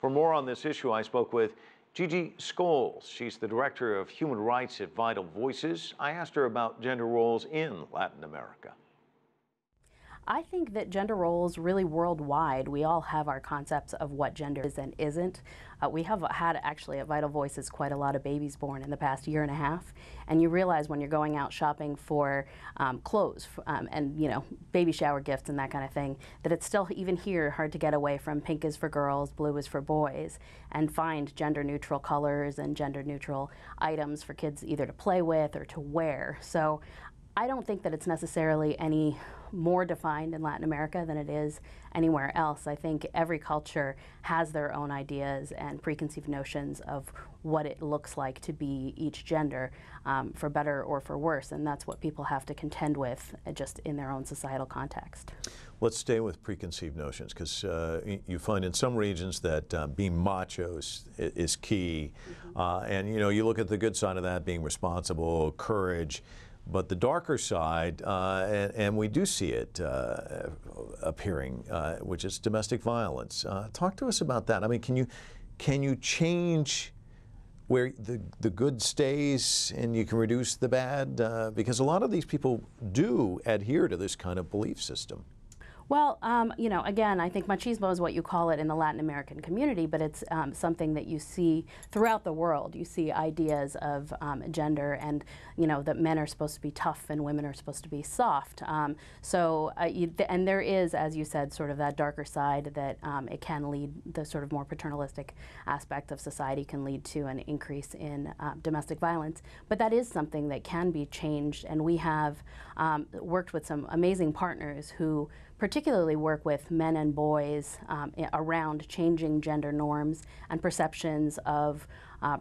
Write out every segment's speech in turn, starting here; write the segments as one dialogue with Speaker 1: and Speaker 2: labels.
Speaker 1: For more on this issue, I spoke with Gigi Scoles. She's the Director of Human Rights at Vital Voices. I asked her about gender roles in Latin America.
Speaker 2: I think that gender roles really worldwide, we all have our concepts of what gender is and isn't. We have had actually at Vital Voices quite a lot of babies born in the past year and a half, and you realize when you're going out shopping for clothes and baby shower gifts and that kind of thing, that it's still even here hard to get away from pink is for girls, blue is for boys, and find gender neutral colors and gender neutral items for kids either to play with or to wear. So I don't think that it's necessarily any more defined in Latin America than it is anywhere else. I think every culture has their own ideas and preconceived notions of what it looks like to be each gender, for better or for worse, and that's what people have to contend with just in their own societal context.
Speaker 1: Let's stay with preconceived notions, because you find in some regions that being machos is key, and you look at the good side of that, being responsible, courage. But the darker side, and we do see it appearing, which is domestic violence. Talk to us about that. I mean, can you change where the good stays and you can reduce the bad? Because a lot of these people do adhere to this kind of belief system.
Speaker 2: Well, again, I think machismo is what you call it in the Latin American community, but it's something that you see throughout the world. You see ideas of gender and, that men are supposed to be tough and women are supposed to be soft. And there is, as you said, sort of that darker side that it can lead, the sort of more paternalistic aspect of society can lead to an increase in domestic violence. But that is something that can be changed, and we have worked with some amazing partners who particularly work with men and boys around changing gender norms and perceptions of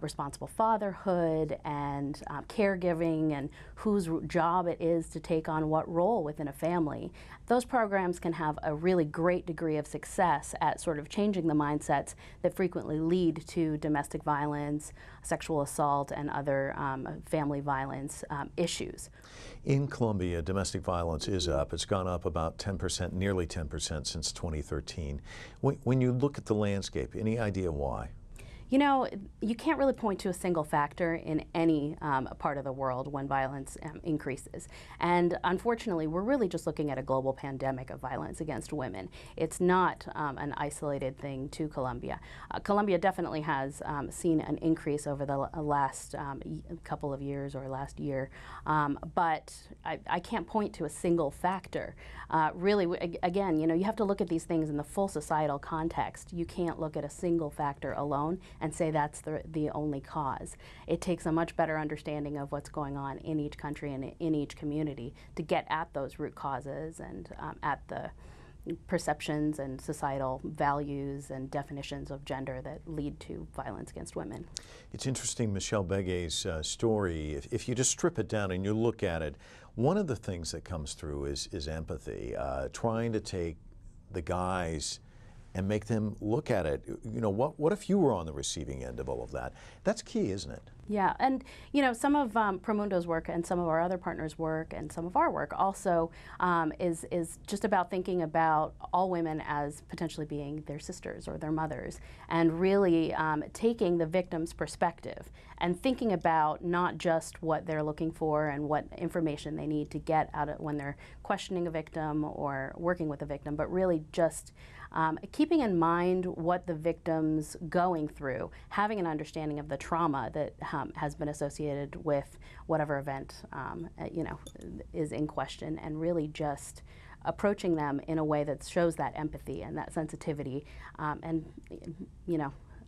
Speaker 2: responsible fatherhood and caregiving and whose job it is to take on what role within a family. Those programs can have a really great degree of success at sort of changing the mindsets that frequently lead to domestic violence, sexual assault, and other family violence issues.
Speaker 1: In Colombia, domestic violence is up. It's gone up about 10%, nearly 10% since 2013. When you look at the landscape, any idea why?
Speaker 2: You can't really point to a single factor in any part of the world when violence increases. And unfortunately, we're really just looking at a global pandemic of violence against women. It's not an isolated thing to Colombia. Colombia definitely has seen an increase over the last couple of years or last year, but I can't point to a single factor. Really, again, you have to look at these things in the full societal context. You can't look at a single factor alone and say that's the only cause. It takes a much better understanding of what's going on in each country and in each community to get at those root causes and at the perceptions and societal values and definitions of gender that lead to violence against women. It's
Speaker 1: interesting, Michelle Begue's story. If you just strip it down and you look at it, one of the things that comes through is empathy, trying to take the guys and make them look at it. What if you were on the receiving end of all of that? That's key, isn't it?
Speaker 2: Yeah, and some of Promundo's work and some of our other partners' work and some of our work also is just about thinking about all women as potentially being their sisters or their mothers, and really taking the victim's perspective and thinking about not just what they're looking for and what information they need to get out of when they're questioning a victim or working with a victim, but really just keeping in mind what the victim's going through, having an understanding of the trauma that has been associated with whatever event is in question, and really just approaching them in a way that shows that empathy and that sensitivity.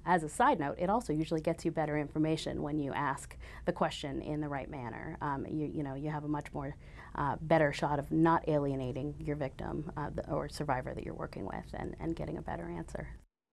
Speaker 2: As a side note, it also usually gets you better information when you ask the question in the right manner. You have a much more better shot of not alienating your victim or survivor that you're working with, and getting a better answer.